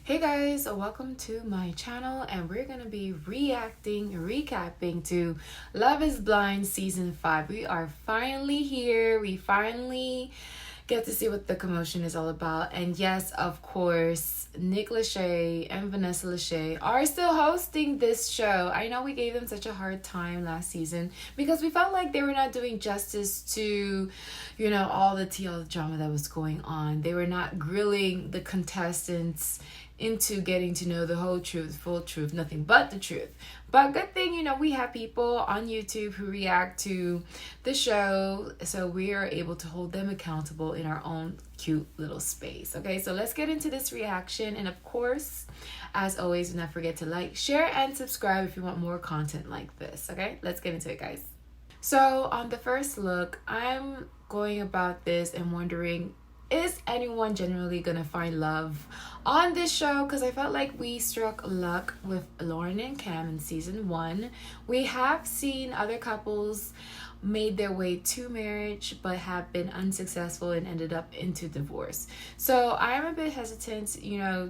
Hey guys, welcome to my channel, and we're gonna be recapping to Love is Blind season 5. We are finally here. We finally get to see what the commotion is all about. And yes, of course, Nick Lachey and Vanessa Lachey are still hosting this show. I know we gave them such a hard time last season because we felt like they were not doing justice to, all the TL drama that was going on. They were not grilling the contestants into getting to know the whole truth, full truth, nothing but the truth. But good thing, we have people on YouTube who react to the show, so we are able to hold them accountable in our own cute little space. Okay, so let's get into this reaction. And of course, as always, do not forget to like, share, and subscribe if you want more content like this. Okay, let's get into it, guys. So on the first look, I'm going about this and wondering, is anyone generally gonna find love on this show? Because I felt like we struck luck with Lauren and Cam in season 1. We have seen other couples made their way to marriage but have been unsuccessful and ended up into divorce. So I'm a bit hesitant,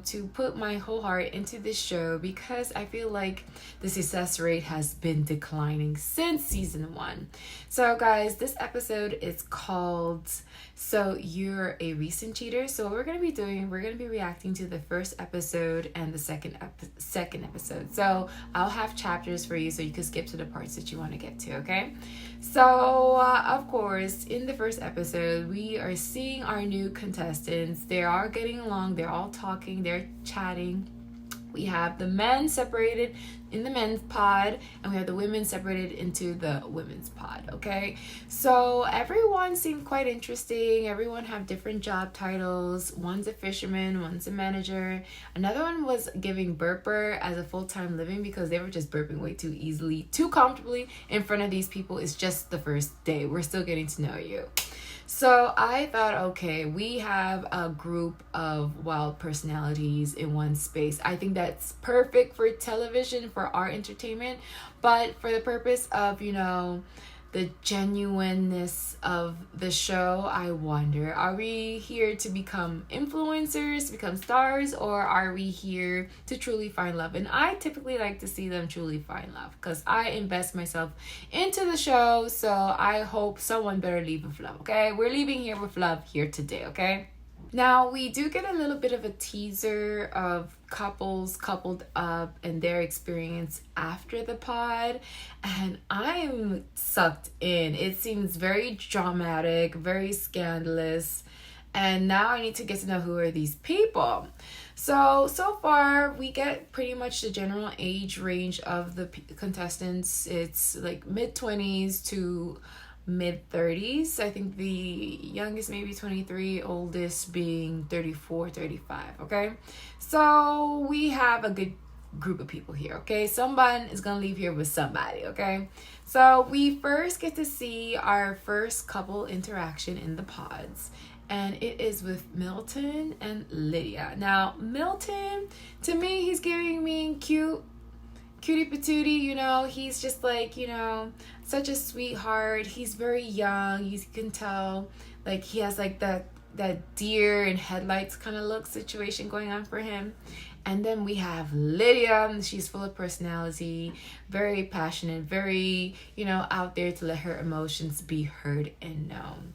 to put my whole heart into this show because I feel like the success rate has been declining since season 1. So guys, this episode is called So You're a Recent Cheater. So what we're going to be doing, we're going to be reacting to the first episode and the second episode. So I'll have chapters for you so you can skip to the parts that you want to get to, okay? So, of course, in the first episode, we are seeing our new contestants. They are getting along. They're all talking. They're chatting. We have the men separated in the men's pod, and we have the women separated into the women's pod, okay? So everyone seemed quite interesting. Everyone have different job titles. One's a fisherman, one's a manager. Another one was giving burper as a full-time living because they were just burping way too easily, too comfortably in front of these people. It's just the first day. We're still getting to know you. So I thought, okay, we have a group of wild personalities in one space. I think that's perfect for television, for our entertainment. But for the purpose of, the genuineness of the show, I wonder, are we here to become influencers, to become stars, or are we here to truly find love? And I typically like to see them truly find love because I invest myself into the show, so I hope someone better leave with love, okay? We're leaving here with love here today, okay? Now, we do get a little bit of a teaser of couples coupled up and their experience after the pod, and I'm sucked in. It seems very dramatic, very scandalous, and now I need to get to know who are these people. So far, we get pretty much the general age range of the contestants. It's like mid-20s to mid-30s. I think the youngest maybe 23, oldest being 34, 35, okay? So we have a good group of people here, okay? Someone is gonna leave here with somebody, okay? So we first get to see our first couple interaction in the pods, and it is with Milton and Lydia. Now, Milton, to me, he's giving me cutie patootie, he's just like, such a sweetheart. He's very young. You can tell, like, he has like that deer in headlights kind of look situation going on for him. And then we have Lydia. She's full of personality, very passionate, very, out there to let her emotions be heard and known.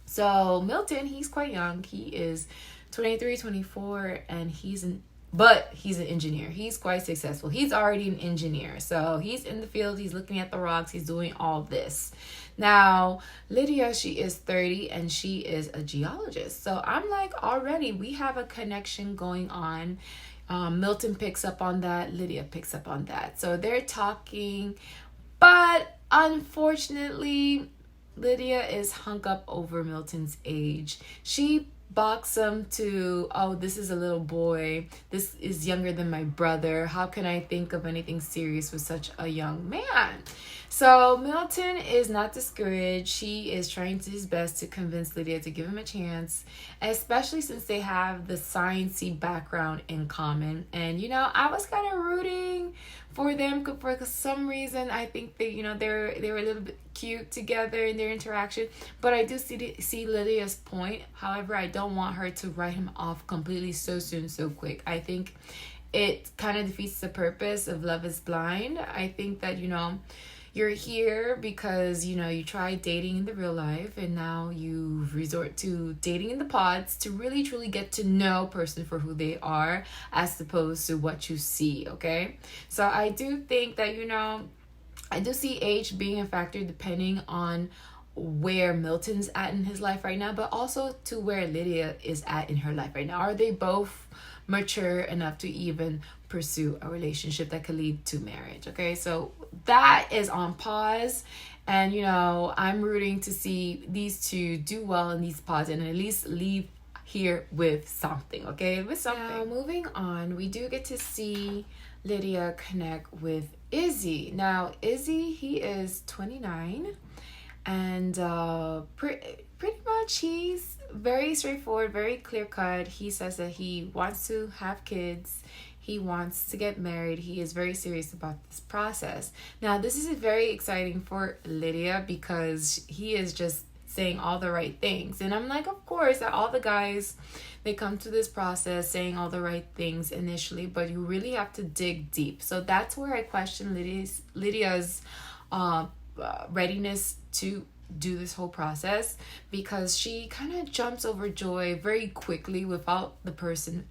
So Milton, he's quite young. He is 23, 24, and he's an engineer. He's quite successful. He's already an engineer. So he's in the field. He's looking at the rocks. He's doing all this. Now, Lydia, she is 30 and she is a geologist. So I'm like, already we have a connection going on. Milton picks up on that. Lydia picks up on that. So they're talking. But unfortunately, Lydia is hung up over Milton's age. She box him to, oh, this is a little boy. This is younger than my brother. How can I think of anything serious with such a young man? So Milton is not discouraged. He is trying his best to convince Lydia to give him a chance, especially since they have the sciencey background in common. And, I was kind of rooting for them. For some reason, I think they, they were a little bit cute together in their interaction. But I do see Lydia's point. However, I don't want her to write him off completely so soon, so quick. I think it kind of defeats the purpose of Love is Blind. I think that, you're here because, you tried dating in the real life, and now you resort to dating in the pods to really truly get to know a person for who they are as opposed to what you see, okay? So I do think that, I do see age being a factor depending on where Milton's at in his life right now, but also to where Lydia is at in her life right now. Are they both mature enough to even pursue a relationship that could lead to marriage? Okay, so that is on pause, and I'm rooting to see these two do well in these pods and at least leave here with something. Okay, with something. Now, moving on, we do get to see Lydia connect with Izzy. Now, Izzy, he is 29, and pretty much he's very straightforward, very clear cut. He says that he wants to have kids. He wants to get married. He is very serious about this process. Now, this is very exciting for Lydia because he is just saying all the right things. And I'm like, of course, that all the guys, they come to this process saying all the right things initially, but you really have to dig deep. So that's where I question Lydia's readiness to do this whole process, because she kind of jumps over joy very quickly without the person,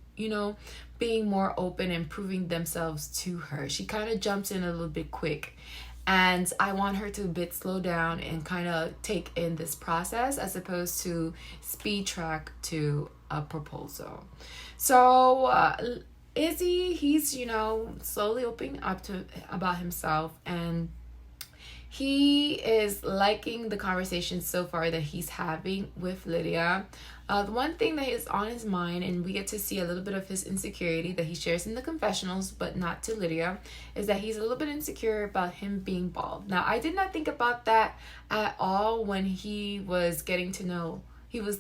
being more open and proving themselves to her. She kind of jumps in a little bit quick. And I want her to a bit slow down and kind of take in this process as opposed to speed track to a proposal. So Izzy, he's, slowly opening up about himself, and he is liking the conversation so far that he's having with Lydia. The one thing that is on his mind, and we get to see a little bit of his insecurity that he shares in the confessionals, but not to Lydia, is that he's a little bit insecure about him being bald. Now, I did not think about that at all when he was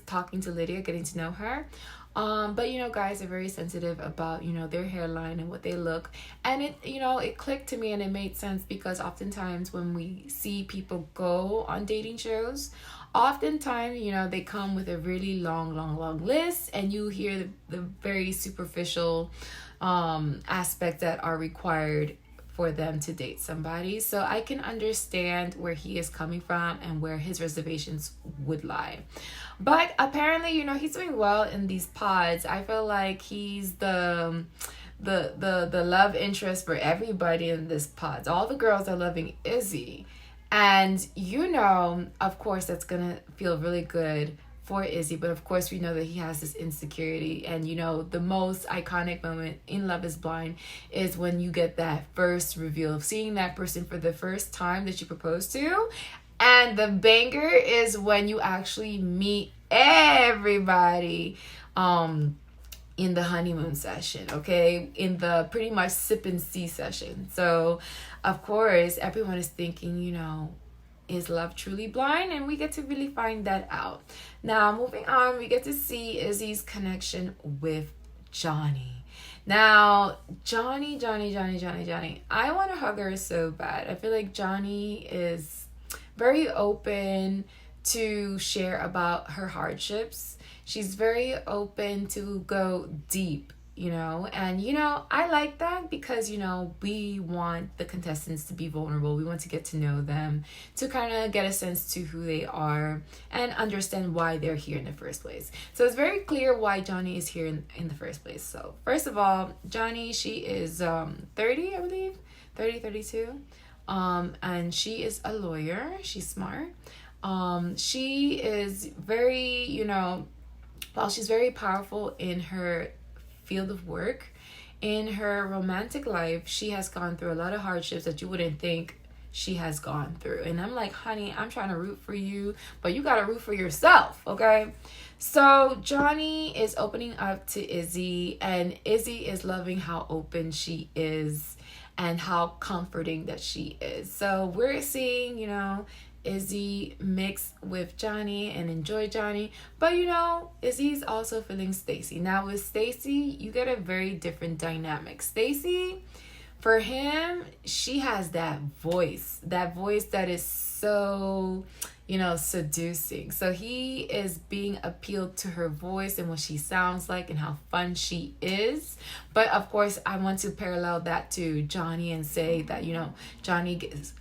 talking to Lydia, getting to know her. But guys are very sensitive about, their hairline and what they look. And it clicked to me, and it made sense because oftentimes when we see people go on dating shows, oftentimes, they come with a really long list, and you hear the very superficial aspects that are required for them to date somebody. So I can understand where he is coming from and where his reservations would lie. But apparently, he's doing well in these pods. I feel like he's the love interest for everybody in this pods. All the girls are loving Izzy. And of course, that's gonna feel really good for Izzy, but of course we know that he has this insecurity. And the most iconic moment in Love is Blind is when you get that first reveal of seeing that person for the first time that you propose to. And the banger is when you actually meet everybody in the honeymoon session, okay? In the pretty much sip and see session. So, of course, everyone is thinking, is love truly blind? And we get to really find that out. Now, moving on, we get to see Izzy's connection with Johnny. Now, Johnny. I want to hug her so bad. I feel like Johnny is very open to share about her hardships. She's very open to go deep, and I like that because we want the contestants to be vulnerable. We want to get to know them, to kind of get a sense to who they are and understand why they're here in the first place. So it's very clear why Johnny is here in the first place. So first of all, Johnny, she is 30, I believe, 32, and she is a lawyer. She's smart. She is very, while she's very powerful in her field of work, in her romantic life, she has gone through a lot of hardships that you wouldn't think she has gone through. And I'm like, honey, I'm trying to root for you, but you gotta root for yourself, okay? So Johnny is opening up to Izzy, and Izzy is loving how open she is and how comforting that she is. So we're seeing, Izzy mix with Johnny and enjoy Johnny, but Izzy's also feeling Stacy. Now with Stacy, you get a very different dynamic. Stacy For him, she has that voice that is so, seducing. So he is being appealed to her voice and what she sounds like and how fun she is. But of course, I want to parallel that to Johnny and say that, Johnny gets,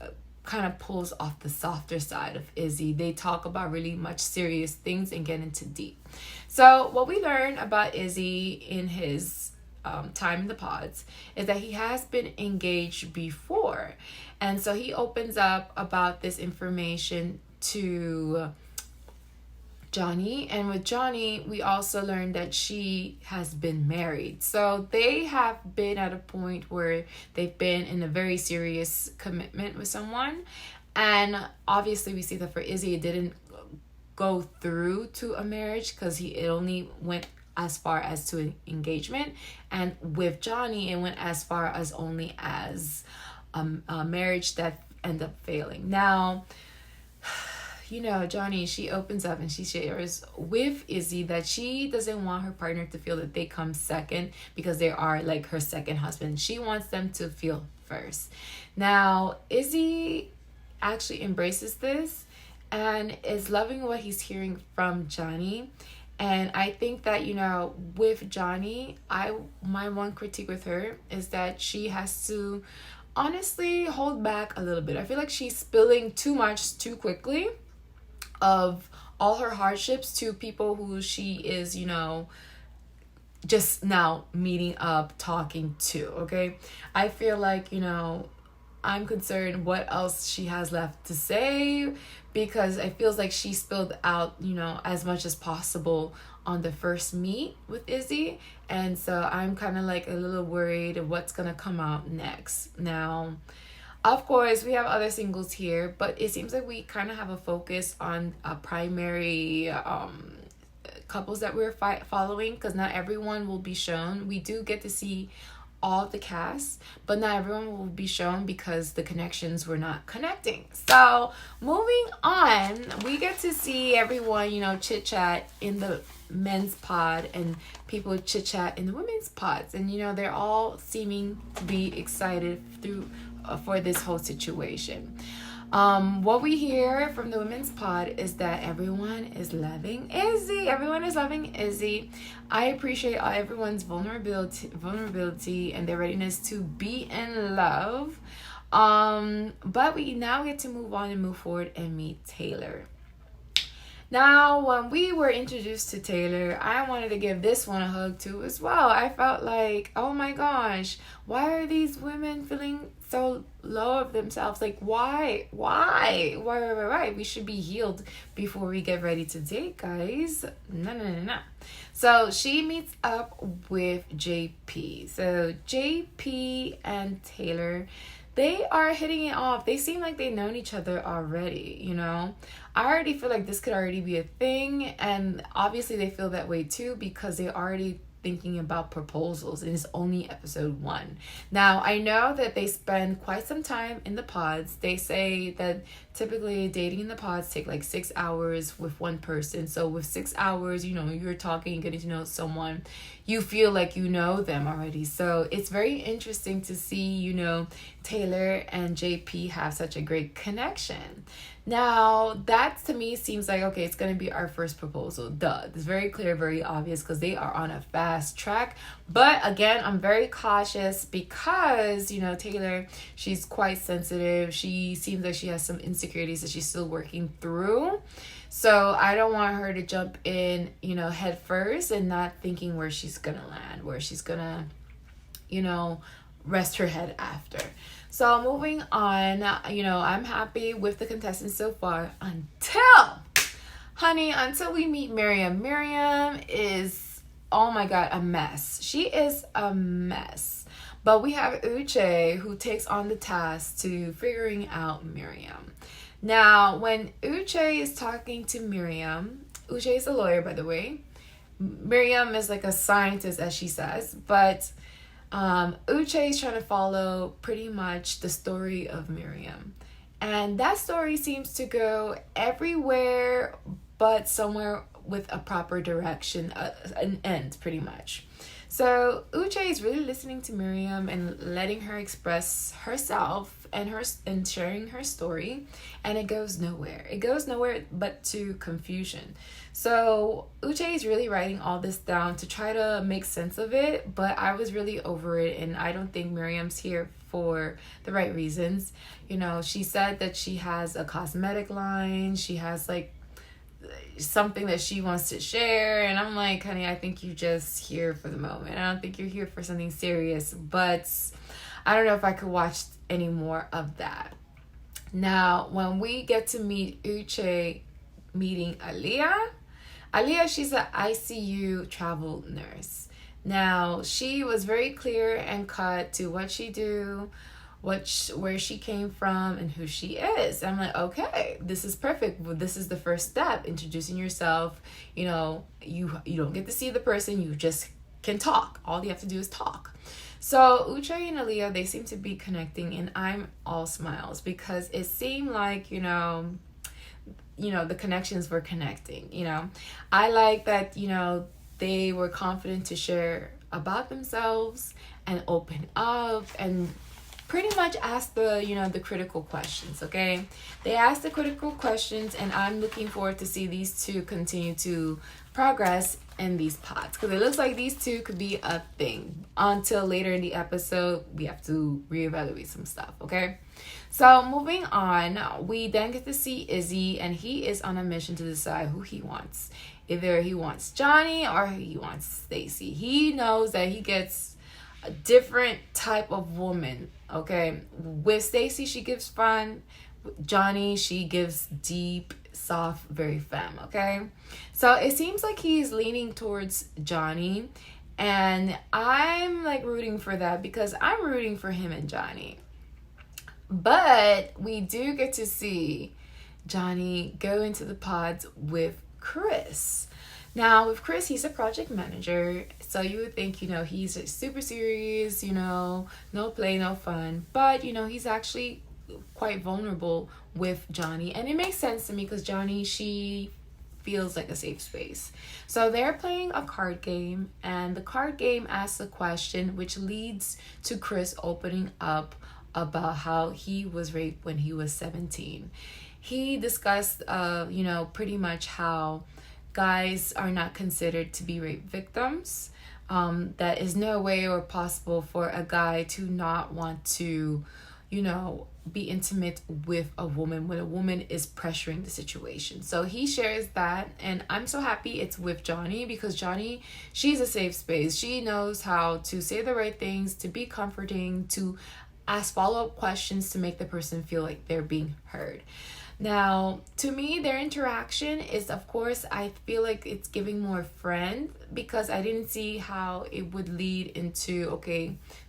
kind of pulls off the softer side of Izzy. They talk about really much serious things and get into deep. So what we learn about Izzy in his time in the pods is that he has been engaged before, and so he opens up about this information to Johnny. And with Johnny, we also learned that she has been married, so they have been at a point where they've been in a very serious commitment with someone. And obviously we see that for Izzy it didn't go through to a marriage, because it only went as far as to an engagement, and with Johnny it went as far as only as a marriage that ended up failing. Now, Johnny, she opens up and she shares with Izzy that she doesn't want her partner to feel that they come second because they are like her second husband. She wants them to feel first. Now, Izzy actually embraces this and is loving what he's hearing from Johnny. And I think that, with Johnny, my one critique with her is that she has to honestly hold back a little bit. I feel like she's spilling too much too quickly of all her hardships to people who she is, just now meeting up, talking to, okay? I feel like, I'm concerned what else she has left to say, because it feels like she spilled out, as much as possible on the first meet with Izzy. And so I'm kind of like a little worried of what's going to come out next. Now, of course, we have other singles here, but it seems like we kind of have a focus on a primary couples that we're following, because not everyone will be shown. We do get to see all the cast, but not everyone will be shown because the connections were not connecting. So moving on, we get to see everyone, chit chat in the men's pod and people chit chat in the women's pods, and they're all seeming to be excited for this whole situation. What we hear from the women's pod is that everyone is loving Izzy. Everyone is loving Izzy. I appreciate everyone's vulnerability and their readiness to be in love. But we now get to move on and move forward and meet Taylor. Now, when we were introduced to Taylor, I wanted to give this one a hug too as well. I felt like, oh my gosh, why are these women feeling so low of themselves? Like, why? We should be healed before we get ready to date, guys. No. So she meets up with JP. So JP and Taylor, they are hitting it off. They seem like they've known each other already, I already feel like this could already be a thing, and obviously they feel that way too because they're already thinking about proposals, and it's only episode 1. Now, I know that they spend quite some time in the pods. They say that typically dating in the pods take like 6 hours with one person. So with 6 hours, you're talking, getting to know someone, you feel like you know them already. So it's very interesting to see, Taylor and JP have such a great connection. Now, that to me seems like, okay, it's going to be our first proposal. Duh. It's very clear, very obvious, because they are on a fast track. But again, I'm very cautious because, Taylor, she's quite sensitive. She seems like she has some insecurities that she's still working through. So I don't want her to jump in, head first and not thinking where she's going to land, where she's going to, rest her head after. So moving on, I'm happy with the contestants so far until we meet Miriam. Miriam is, oh my God, a mess. She is a mess. But we have Uche, who takes on the task to figuring out Miriam. Now, when Uche is talking to Miriam, Uche is a lawyer, by the way. Miriam is like a scientist, as she says, but Uche is trying to follow pretty much the story of Miriam. And that story seems to go everywhere but somewhere with a proper direction, an end, pretty much. So Uche is really listening to Miriam and letting her express herself and sharing her story, and it goes nowhere. It goes nowhere but to confusion. So Uche is really writing all this down to try to make sense of it, but I was really over it, and I don't think Miriam's here for the right reasons. She said that she has a cosmetic line. She has like something that she wants to share, and I'm like, honey, I think you just here for the moment. I don't think you're here for something serious, but I don't know if I could watch any more of that. Now, when we get to meet Uche meeting Aaliyah, she's an ICU travel nurse. Now, she was very clear and cut to what she do, where she came from, and who she is. I'm like, okay, this is perfect. This is the first step, introducing yourself. You don't get to see the person, you just can talk. All you have to do is talk. So Uche and Aaliyah, they seem to be connecting, and I'm all smiles because it seemed like the connections were connecting. I like that they were confident to share about themselves and open up and pretty much ask the critical questions. Okay, they asked the critical questions, and I'm looking forward to see these two continue to progress in these pods, because it looks like these two could be a thing. Until later in the episode, we have to reevaluate some stuff. Okay, so moving on, we then get to see Izzy, and he is on a mission to decide who he wants. Either he wants Johnny or he wants Stacy. He knows that he gets a different type of woman. Okay, with Stacy, she gives fun. With Johnny, she gives deep, soft, very femme. Okay, so it seems like he's leaning towards Johnny, and I'm like rooting for that because I'm rooting for him and Johnny. But we do get to see Johnny go into the pods with Chris. Now, with Chris, he's a project manager, so you would think, he's super serious, no play, no fun. But, he's actually quite vulnerable with Johnny. And it makes sense to me because Johnny, she feels like a safe space. So they're playing a card game, and the card game asks a question which leads to Chris opening up about how he was raped when he was 17. He discussed, pretty much how guys are not considered to be rape victims. That is no way or possible for a guy to not want to, be intimate with a woman when a woman is pressuring the situation. So he shares that, and I'm so happy it's with Johnny, because Johnny, she's a safe space. She knows how to say the right things, to be comforting, to ask follow-up questions to make the person feel like they're being heard. Now, to me, their interaction is, of course, I feel like it's giving more friend, because I didn't see how it would lead into,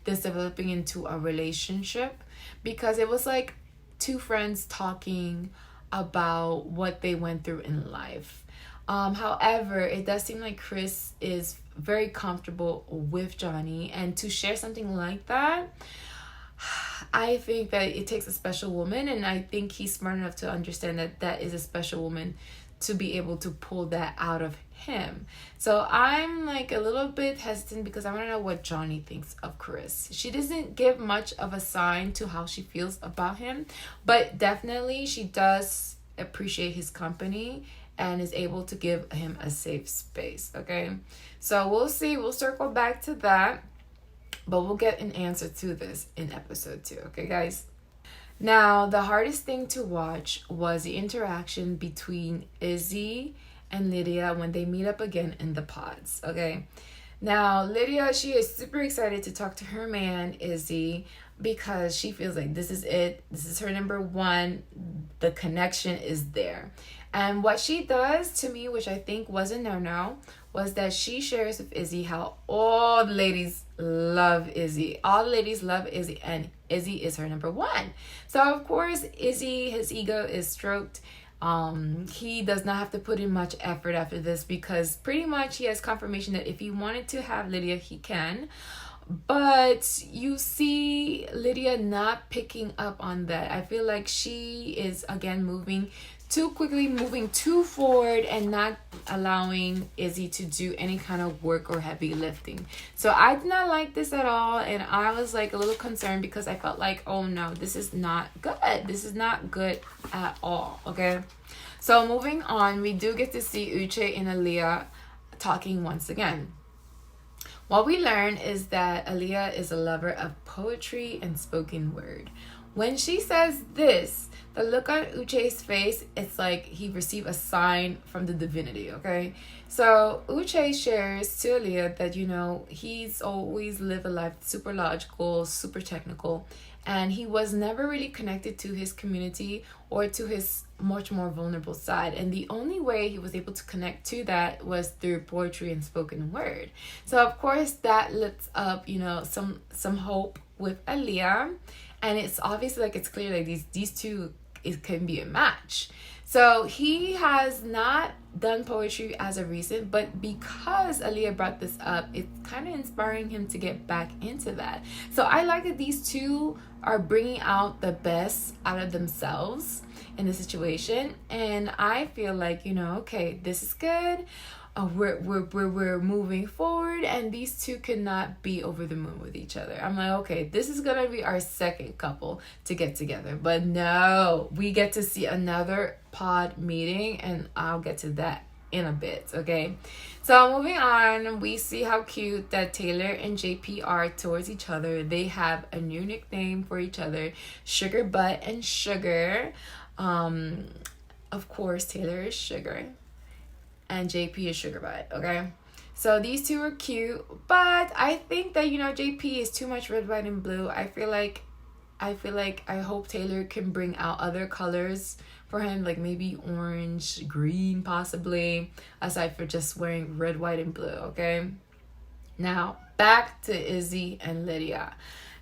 this developing into a relationship, because it was like two friends talking about what they went through in life. However, it does seem like Chris is very comfortable with Johnny, and to share something like that, I think that it takes a special woman, and I think he's smart enough to understand that that is a special woman to be able to pull that out of him. So I'm like a little bit hesitant because I want to know what Johnny thinks of Chris. She doesn't give much of a sign to how she feels about him, but definitely she does appreciate his company and is able to give him a safe space. Okay, so we'll see. We'll circle back to that. But we'll get an answer to this in episode 2. Okay, guys? Now, the hardest thing to watch was the interaction between Izzy and Lydia when they meet up again in the pods. Okay? Now, Lydia, she is super excited to talk to her man, Izzy, because she feels like this is it. This is her number one. The connection is there. And what she does to me, which I think was a no-no, was that she shares with Izzy how all the ladies love Izzy. All the ladies love Izzy, and Izzy is her number one. So, of course, Izzy, his ego is stroked. He does not have to put in much effort after this, because pretty much he has confirmation that if he wanted to have Lydia, he can. But you see Lydia not picking up on that. I feel like she is, again, moving too quickly moving too forward and not allowing Izzy to do any kind of work or heavy lifting. So I did not like this at all, and I was like a little concerned because I felt like, oh no, this is not good. This is not good at all. Okay, so moving on, we do get to see Uche and Aaliyah talking once again. What we learn is that Aaliyah is a lover of poetry and spoken word. When she says this, the look on Uche's face, it's like he received a sign from the divinity, okay? So Uche shares to Aaliyah that, he's always lived a life super logical, super technical, and he was never really connected to his community or to his much more vulnerable side. And the only way he was able to connect to that was through poetry and spoken word. So of course that lifts up, some hope with Aaliyah. And it's obviously like it's clear like these two, it can be a match. So he has not done poetry as of recent, but because Aaliyah brought this up, it's kind of inspiring him to get back into that. So I like that these two are bringing out the best out of themselves in the situation, and I feel like, okay, this is good. We're moving forward, and these two cannot be over the moon with each other. I'm like, okay, this is gonna be our second couple to get together, but no, we get to see another pod meeting, and I'll get to that in a bit. Okay, so moving on, we see how cute that Taylor and JP are towards each other. They have a new nickname for each other, Sugar Butt and Sugar. Of course, Taylor is Sugar and JP is Sugar Butt, okay? So these two are cute, but I think that, JP is too much red, white, and blue. I hope Taylor can bring out other colors for him, like maybe orange, green, possibly, aside for just wearing red, white, and blue, okay? Now, back to Izzy and Lydia.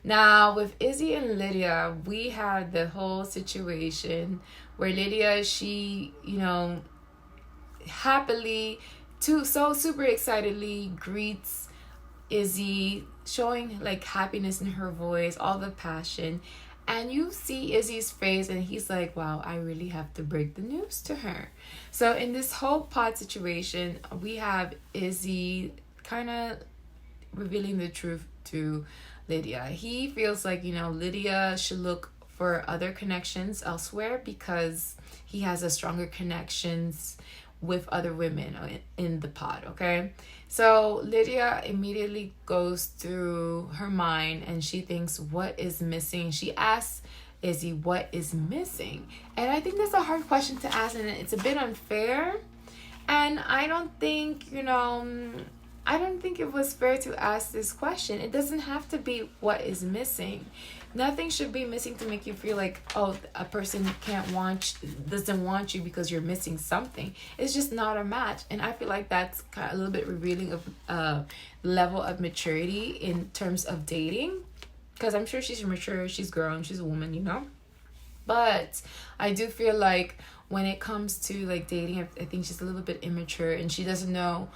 Now, with Izzy and Lydia, we had the whole situation where Lydia, she, happily, so super excitedly greets Izzy, showing like happiness in her voice, all the passion. And you see Izzy's face and he's like, wow, I really have to break the news to her. So in this whole pod situation, we have Izzy kind of revealing the truth to Lydia. He feels like, Lydia should look for other connections elsewhere because he has a stronger connections with other women in the pod, okay? So Lydia immediately goes through her mind and she thinks, what is missing? She asks Izzy, what is missing? And I think that's a hard question to ask, and it's a bit unfair. And I don't think, I don't think it was fair to ask this question. It doesn't have to be what is missing. Nothing should be missing to make you feel like, oh, a person doesn't want you because you're missing something. It's just not a match. And I feel like that's kind of a little bit revealing of level of maturity in terms of dating. Because I'm sure she's mature, she's grown, she's a woman, But I do feel like when it comes to like dating, I think she's a little bit immature and she doesn't know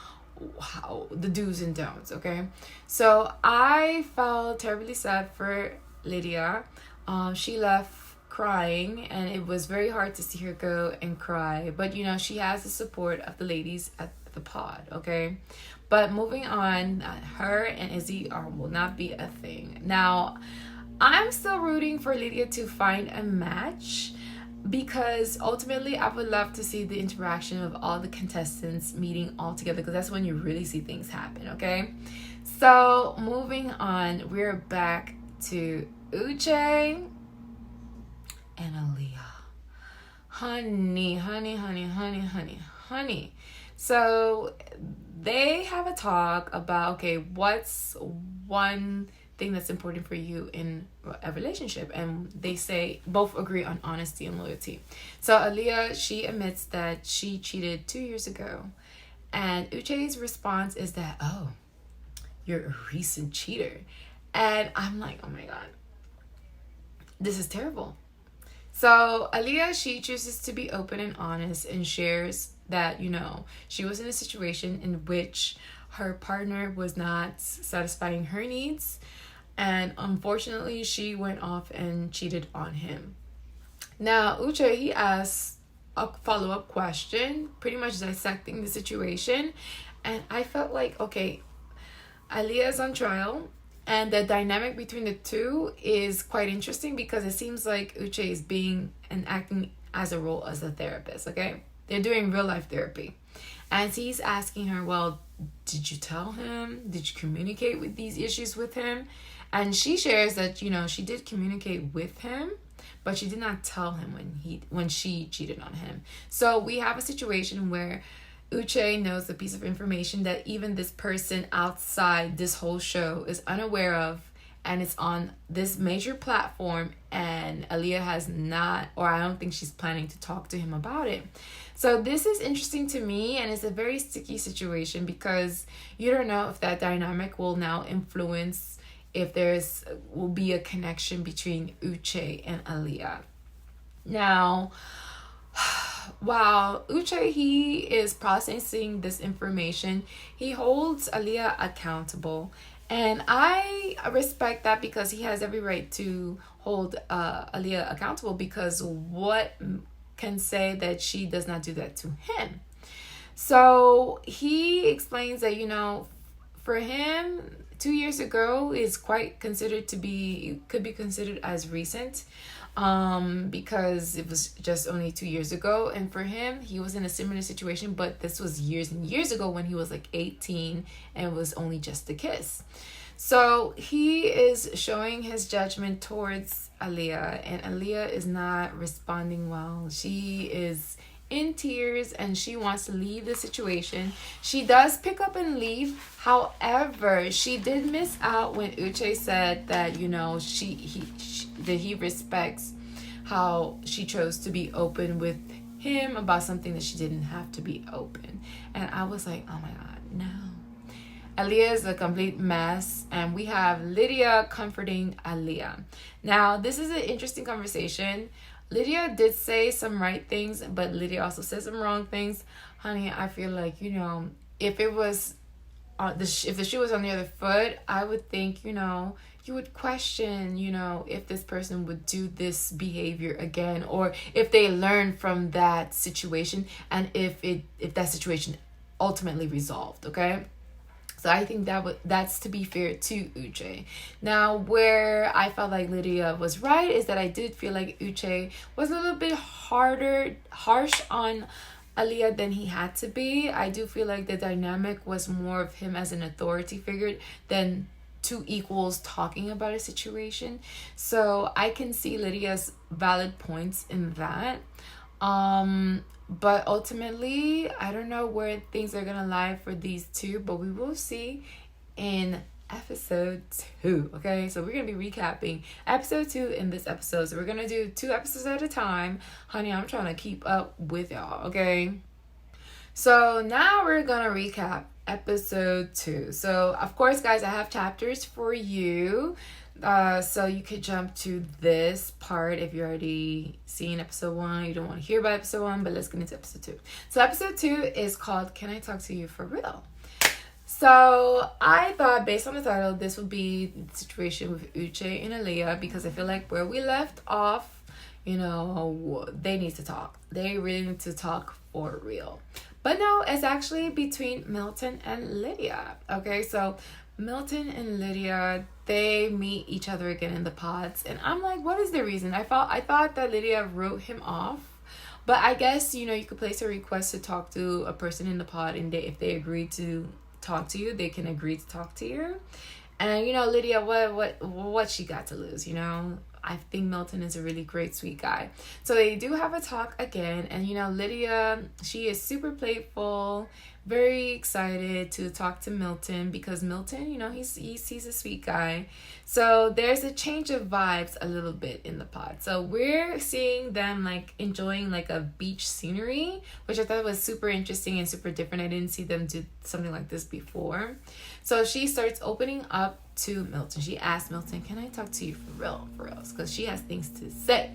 how the do's and don'ts, okay? So I felt terribly sad for Lydia. She left crying and it was very hard to see her go and cry, but she has the support of the ladies at the pod, okay? But moving on, her and Izzy will not be a thing. Now I'm still rooting for Lydia to find a match, because ultimately I would love to see the interaction of all the contestants meeting all together, because that's when you really see things happen, okay? So moving on, we're back to Uche and Aaliyah. Honey. So they have a talk about, okay, what's one thing that's important for you in a relationship, and they say both agree on honesty and loyalty. So Aaliyah, she admits that she cheated 2 years ago, and Uche's response is that, oh, you're a recent cheater. And I'm like, oh my god, this is terrible. So Aaliyah, she chooses to be open and honest and shares that, she was in a situation in which her partner was not satisfying her needs, and unfortunately she went off and cheated on him. Now Uche, he asks a follow-up question, pretty much dissecting the situation. And I felt like, okay, Aaliyah is on trial, and the dynamic between the two is quite interesting because it seems like Uche is being and acting as a role as a therapist, okay? They're doing real life therapy. And he's asking her, well, did you tell him? Did you communicate with these issues with him? And she shares that, she did communicate with him, but she did not tell him when she cheated on him. So we have a situation where Uche knows a piece of information that even this person outside this whole show is unaware of, and it's on this major platform, and Aaliyah has not, or I don't think she's planning to talk to him about it. So this is interesting to me, and it's a very sticky situation because you don't know if that dynamic will now influence if will be a connection between Uche and Aaliyah. Now, while Uche, he is processing this information, he holds Aaliyah accountable. And I respect that because he has every right to hold Aaliyah accountable, because what can say that she does not do that to him? So he explains that, for him, 2 years ago is could be considered as recent, because it was just only 2 years ago. And for him, he was in a similar situation, but this was years and years ago when he was like 18 and it was only just a kiss. So he is showing his judgment towards Aaliyah, and Aaliyah is not responding well. She is in tears and she wants to leave the situation. She does pick up and leave. However, she did miss out when Uche said that, that he respects how she chose to be open with him about something that she didn't have to be open. And I was like, oh my God, no. Aaliyah is a complete mess, and we have Lydia comforting Aaliyah. Now, this is an interesting conversation. Lydia did say some right things, but Lydia also said some wrong things. Honey, I feel like, if it was if the shoe was on the other foot, I would think, you would question, if this person would do this behavior again, or if they learn from that situation, and if that situation ultimately resolved, okay? So I think that's to be fair to Uche. Now, where I felt like Lydia was right is that I did feel like Uche was a little bit harsh on Aaliyah than he had to be. I do feel like the dynamic was more of him as an authority figure than two equals talking about a situation. So I can see Lydia's valid points in that. But ultimately, I don't know where things are gonna lie for these two, but we will see in episode 2. Okay, so we're gonna be recapping episode 2 in this episode. So we're gonna do 2 episodes at a time. Honey, I'm trying to keep up with y'all, okay? So now we're gonna recap episode 2. So of course, guys, I have chapters for you. So you could jump to this part if you're already seeing episode 1. You don't want to hear about episode 1, but let's get into episode 2. So episode 2 is called Can I Talk to You for Real? So I thought, based on the title, this would be the situation with Uche and Aaliyah, because I feel like where we left off, they need to talk. They really need to talk for real. But no, it's actually between Milton and Lydia. Okay, so Milton and Lydia, they meet each other again in the pods, and I'm like, what is the reason? I thought that Lydia wrote him off, but I guess you could place a request to talk to a person in the pod, and if they agree to talk to you, they can agree to talk to you. And Lydia, what she got to lose? I think Milton is a really great, sweet guy. So they do have a talk again, and Lydia, she is super playful, very excited to talk to Milton, because Milton, he's a sweet guy. So there's a change of vibes a little bit in the pod. So we're seeing them enjoying a beach scenery, which I thought was super interesting and super different. I didn't see them do something like this before. So she starts opening up to Milton. She asked Milton, can I talk to you for real? Because she has things to say.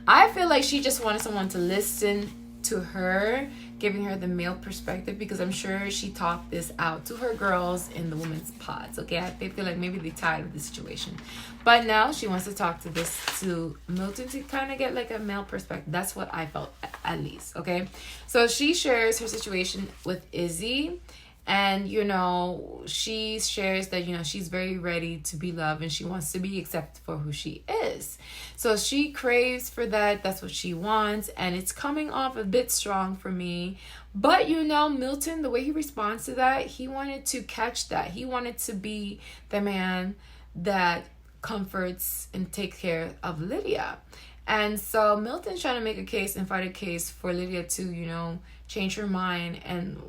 I feel like she just wanted someone to listen to her, giving her the male perspective, because I'm sure she talked this out to her girls in the women's pods. Okay, they feel like maybe they're tired of the situation, but now she wants to talk to Milton to kind of get like a male perspective. That's what I felt, at least. Okay, so she shares her situation with Izzy. And, she shares that, she's very ready to be loved and she wants to be accepted for who she is. So she craves for that. That's what she wants. And it's coming off a bit strong for me. But, Milton, the way he responds to that, he wanted to catch that. He wanted to be the man that comforts and takes care of Lydia. And so Milton's trying to make a case and fight a case for Lydia to, change her mind and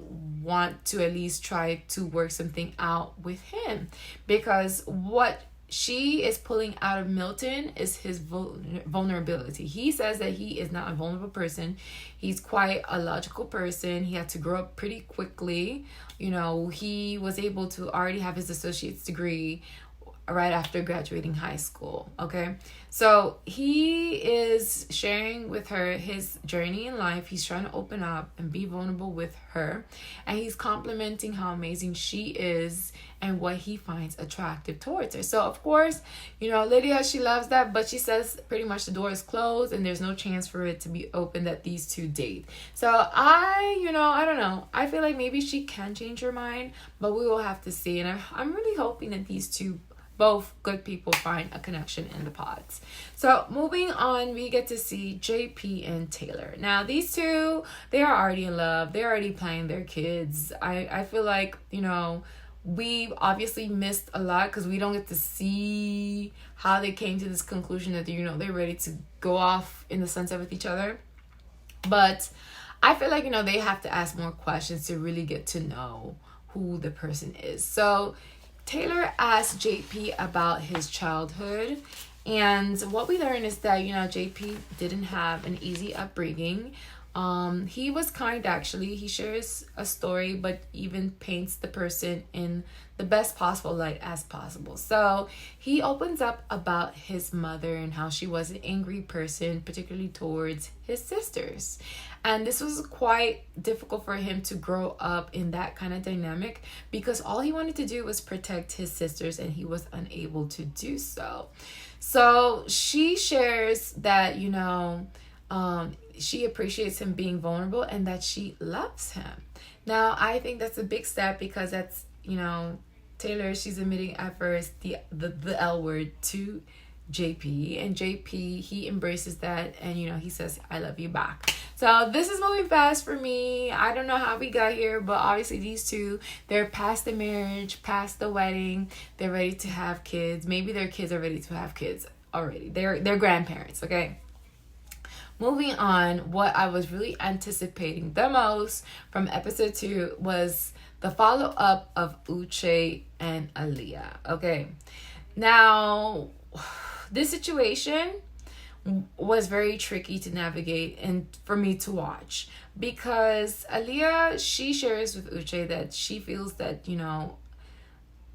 want to at least try to work something out with him. Because what she is pulling out of Milton is his vulnerability. He says that he is not a vulnerable person. He's quite a logical person. He had to grow up pretty quickly. He was able to already have his associate's degree right after graduating high school. Okay, so he is sharing with her his journey in life. He's trying to open up and be vulnerable with her, and he's complimenting how amazing she is and what he finds attractive towards her. So of course, Lydia, she loves that, but she says pretty much the door is closed and there's no chance for it to be open that these two date. So I don't know, I feel like maybe she can change her mind, but we will have to see. And I'm really hoping that these two, both good people, find a connection in the pods. So moving on, we get to see JP and Taylor. Now these two, they are already in love. They're already planning their kids. I feel like, we obviously missed a lot because we don't get to see how they came to this conclusion that, they're ready to go off in the sunset with each other. But I feel like, they have to ask more questions to really get to know who the person is. So Taylor asked JP about his childhood, and what we learned is that, JP didn't have an easy upbringing. He was kind, actually. He shares a story, but even paints the person in the best possible light as possible. So he opens up about his mother and how she was an angry person, particularly towards his sisters. And this was quite difficult for him to grow up in that kind of dynamic because all he wanted to do was protect his sisters and he was unable to do so. So she shares that, she appreciates him being vulnerable and that she loves him. Now, I think that's a big step because that's, Taylor, she's admitting at first the L word to JP, and JP, he embraces that, and he says, I love you back. So this is moving fast for me. I don't know how we got here, but obviously these two, they're past the marriage, past the wedding. They're ready to have kids. Maybe their kids are ready to have kids already. They're grandparents, okay? Moving on, what I was really anticipating the most from episode 2 was the follow-up of Uche and Aaliyah. Okay, now this situation was very tricky to navigate and for me to watch because Aaliyah, she shares with Uche that she feels that,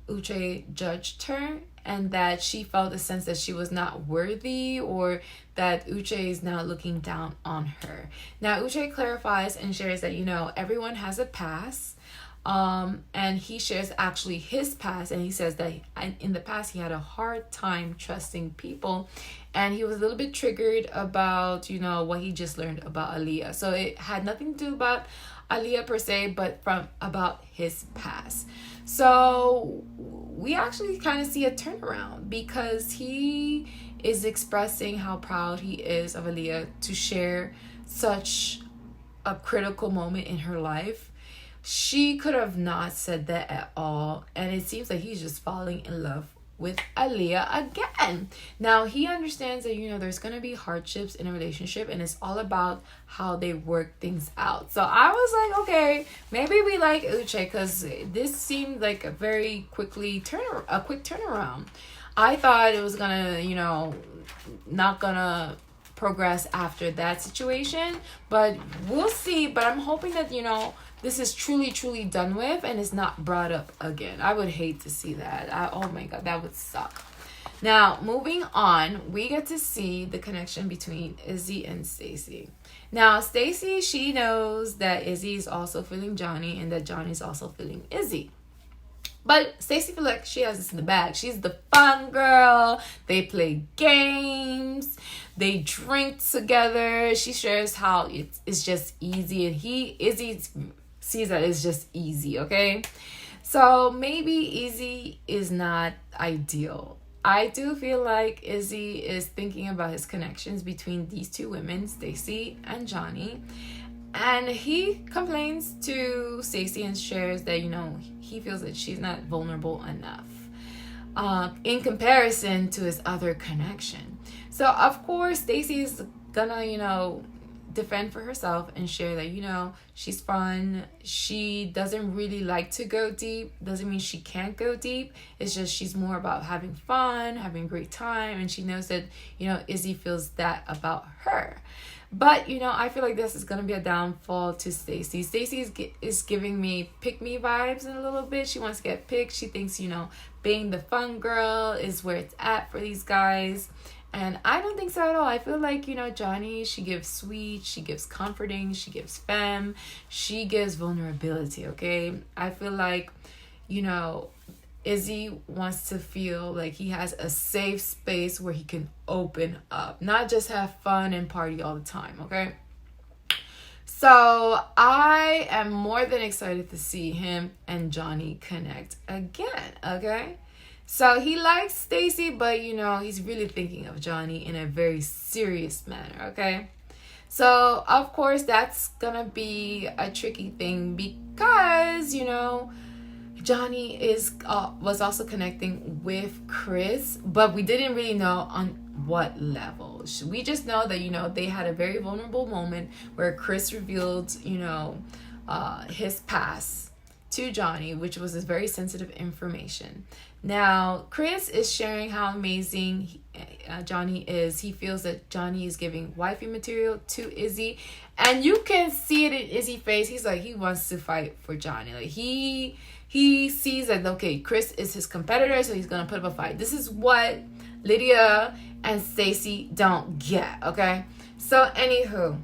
Uche judged her and that she felt a sense that she was not worthy or that Uche is now looking down on her. Now, Uche clarifies and shares that, everyone has a past. And he shares actually his past, and he says that in the past he had a hard time trusting people, and he was a little bit triggered about what he just learned about Aaliyah. So it had nothing to do about Aaliyah per se, but about his past. So we actually kind of see a turnaround because he is expressing how proud he is of Aaliyah to share such a critical moment in her life. She could have not said that at all, and it seems like he's just falling in love with Aaliyah again. Now, he understands that, there's going to be hardships in a relationship, and it's all about how they work things out. So I was like, okay, maybe we like Uche, because this seemed like a very quick turnaround. I thought it was going to, not going to progress after that situation, but we'll see. But I'm hoping that, this is truly done with and is not brought up again. I would hate to see that. Oh my God, that would suck. Now, moving on, we get to see the connection between Izzy and Stacy. Now, Stacy, she knows that Izzy is also feeling Johnny and that Johnny is also feeling Izzy. But Stacy feels like she has this in the bag. She's the fun girl. They play games. They drink together. She shares how it's just easy. And Izzy sees that it's just easy, okay? So maybe Izzy is not ideal. I do feel like Izzy is thinking about his connections between these two women, Stacy and Johnny. And he complains to Stacy and shares that, he feels that she's not vulnerable enough in comparison to his other connection. So, of course, Stacy is gonna, defend for herself and share that, she's fun. She doesn't really like to go deep. Doesn't mean she can't go deep. It's just she's more about having fun, having a great time. And she knows that, Izzy feels that about her. But, I feel like this is going to be a downfall to Stacy. Stacy is giving me pick-me vibes in a little bit. She wants to get picked. She thinks, being the fun girl is where it's at for these guys. And I don't think so at all. I feel like, Johnny, she gives sweet, she gives comforting, she gives femme, she gives vulnerability, okay? I feel like, Izzy wants to feel like he has a safe space where he can open up, not just have fun and party all the time, okay? So I am more than excited to see him and Johnny connect again, okay? So he likes Stacy, but he's really thinking of Johnny in a very serious manner, okay? So of course that's gonna be a tricky thing because, Johnny was also connecting with Chris, but we didn't really know on what level. We just know that, they had a very vulnerable moment where Chris revealed, his past to Johnny, which was this very sensitive information. Now, Chris is sharing how amazing Johnny is. He feels that Johnny is giving wifey material to Izzy, and you can see it in Izzy's face. He's like, he wants to fight for Johnny. Like he sees that, okay, Chris is his competitor, so he's gonna put up a fight. This is what Lydia and Stacy don't get, okay? So anywho,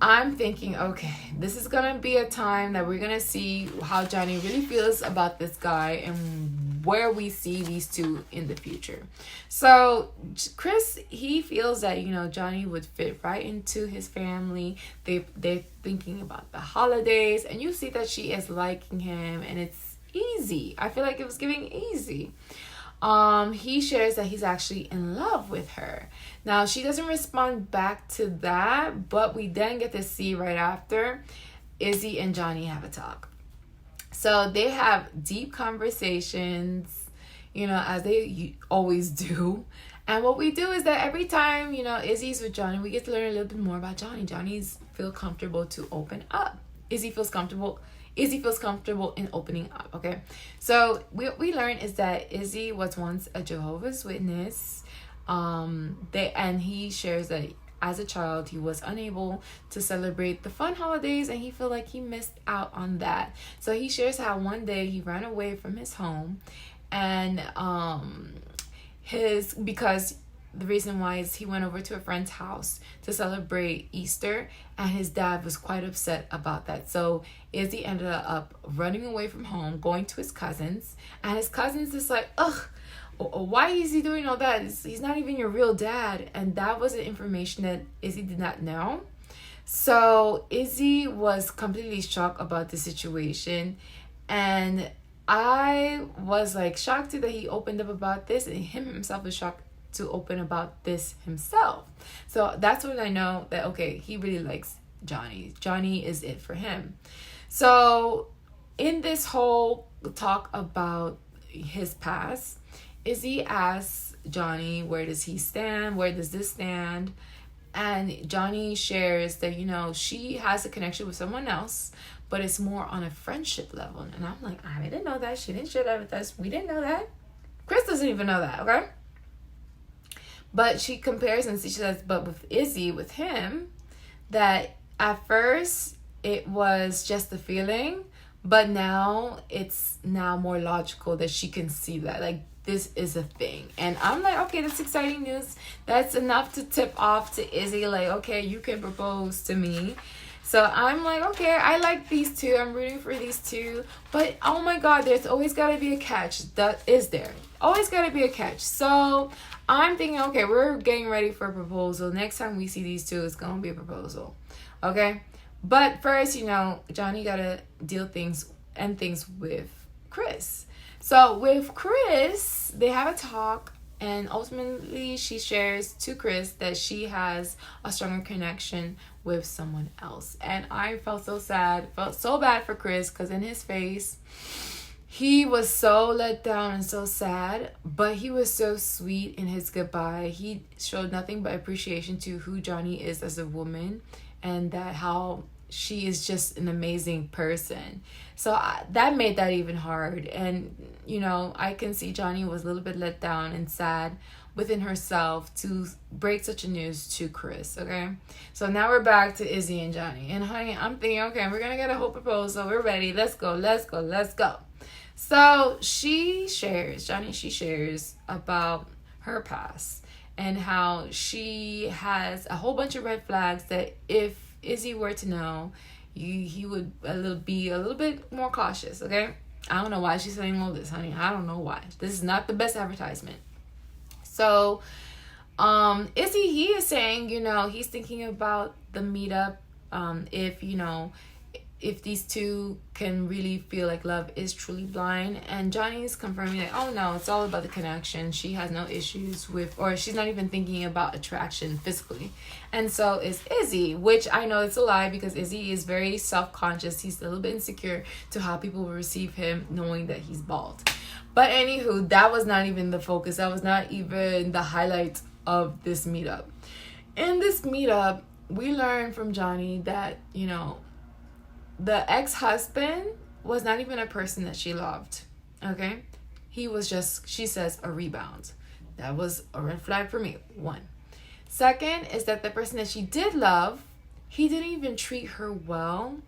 I'm thinking, okay, this is gonna be a time that we're gonna see how Johnny really feels about this guy and where we see these two in the future. So Chris, he feels that, Johnny would fit right into his family. They're thinking about the holidays, and you see that she is liking him, and it's easy. I feel like it was giving easy. He shares that he's actually in love with her. Now, she doesn't respond back to that, but we then get to see right after Izzy and Johnny have a talk. So they have deep conversations, as they always do. And what we do is that every time, Izzy's with Johnny, we get to learn a little bit more about Johnny. Johnny's feel comfortable to open up. Izzy feels comfortable in opening up, okay? So what we learn is that Izzy was once a Jehovah's Witness. And he shares that as a child, he was unable to celebrate the fun holidays, and he felt like he missed out on that. So he shares how one day he ran away from his home, and because the reason why is he went over to a friend's house to celebrate Easter, and his dad was quite upset about that. So Izzy ended up running away from home, going to his cousins, and his cousins is like, ugh, why is he doing all that? He's not even your real dad. And that was the information that Izzy did not know. So Izzy was completely shocked about the situation, and I was like shocked too that he opened up about this, and him himself was shocked to open about this himself. So that's when I know that, okay, he really likes Johnny. Johnny is it for him. So in this whole talk about his past, Izzy asks Johnny, where does he stand? Where does this stand? And Johnny shares that, she has a connection with someone else, but it's more on a friendship level. And I'm like, I didn't know that. She didn't share that with us. We didn't know that. Chris doesn't even know that, okay? But she compares and she says, but with Izzy, with him, that at first it was just a feeling, but now it's now more logical that she can see that. Like, this is a thing. And I'm like, okay, that's exciting news. That's enough to tip off to Izzy, like, okay, you can propose to me. So I'm like, okay, I like these two. I'm rooting for these two. But oh my God, there's always got to be a catch. That is there. Always got to be a catch. So I'm thinking, okay, we're getting ready for a proposal. Next time we see these two, it's going to be a proposal. Okay? But first, Johnny got to end things with Chris. So with Chris, they have a talk. And ultimately, she shares to Chris that she has a stronger connection with someone else. And I felt so sad, felt so bad for Chris, because in his face, he was so let down and so sad, but he was so sweet in his goodbye. He showed nothing but appreciation to who Johnny is as a woman, and that how she is just an amazing person. So that made that even hard. And, I can see Johnny was a little bit let down and sad within herself to break such a news to Chris, okay? So now we're back to Izzy and Johnny. And honey, I'm thinking, okay, we're going to get a whole proposal. We're ready. Let's go. So she shares about her past and how she has a whole bunch of red flags that if Izzy were to know, he would be a little bit more cautious, okay? I don't know why she's saying all this, honey. I don't know why. This is not the best advertisement. So, Izzy, he is saying, he's thinking about the meetup, if these two can really feel like love is truly blind. And Johnny's confirming that, oh no, it's all about the connection. She has no issues with, or she's not even thinking about attraction physically. And so is Izzy, which I know it's a lie, because Izzy is very self-conscious. He's a little bit insecure to how people will receive him knowing that he's bald. But anywho, that was not even the focus. That was not even the highlight of this meetup. In this meetup, we learned from Johnny that, the ex-husband was not even a person that she loved, okay? He was just, she says, a rebound. That was a red flag for me, one. Second is that the person that she did love, he didn't even treat her well,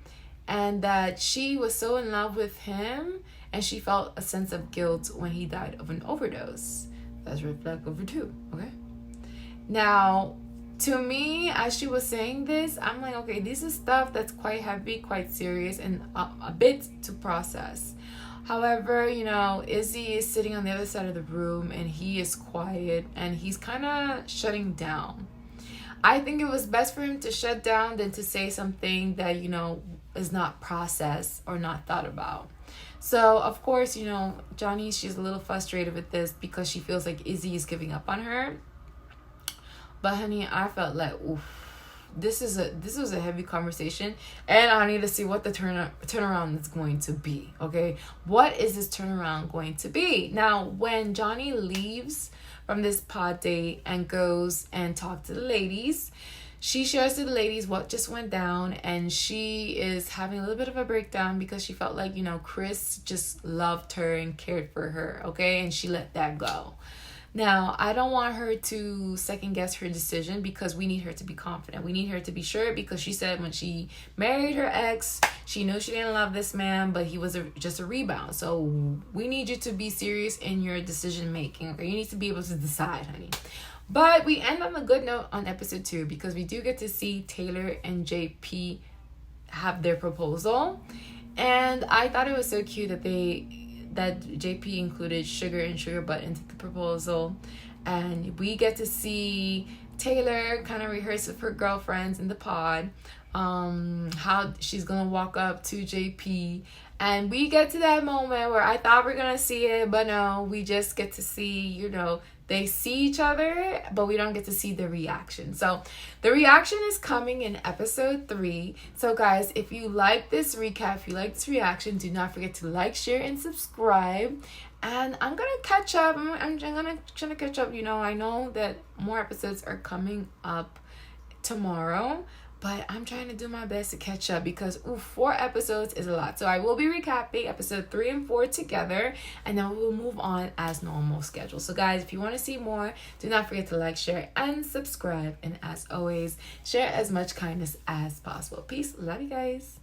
and that she was so in love with him, and she felt a sense of guilt when he died of an overdose. That's red flag over two, okay? Now, to me, as she was saying this, I'm like, okay, this is stuff that's quite heavy, quite serious, and a bit to process. However, Izzy is sitting on the other side of the room, and he is quiet, and he's kind of shutting down. I think it was best for him to shut down than to say something that, is not processed or not thought about. So, of course, Johnny, she's a little frustrated with this because she feels like Izzy is giving up on her. But honey, I felt like, oof, this was a heavy conversation, and I need to see what the turnaround is going to be. Okay, what is this turnaround going to be? Now, when Johnny leaves from this pod date and goes and talks to the ladies, she shares to the ladies what just went down, and she is having a little bit of a breakdown because she felt like, Chris just loved her and cared for her, okay, and she let that go. Now, I don't want her to second guess her decision, because we need her to be confident. We need her to be sure, because she said when she married her ex, she knew she didn't love this man, but he was just a rebound. So we need you to be serious in your decision making. Okay, you need to be able to decide, honey. But we end on a good note on episode 2, because we do get to see Taylor and JP have their proposal. And I thought it was so cute that JP included Sugar and Sugar Butt into the proposal. And we get to see Taylor kind of rehearse with her girlfriends in the pod, how she's going to walk up to JP. And we get to that moment where I thought we are going to see it, but no, we just get to see, they see each other, but we don't get to see the reaction. So the reaction is coming in episode 3. So guys, if you like this recap, if you like this reaction, do not forget to like, share, and subscribe. And I'm going to catch up. I'm going to catch up. I know that more episodes are coming up tomorrow, but I'm trying to do my best to catch up, because 4 episodes is a lot. So I will be recapping episode 3 and 4 together, and then we will move on as normal schedule. So guys, if you want to see more, do not forget to like, share, and subscribe. And as always, share as much kindness as possible. Peace. Love you guys.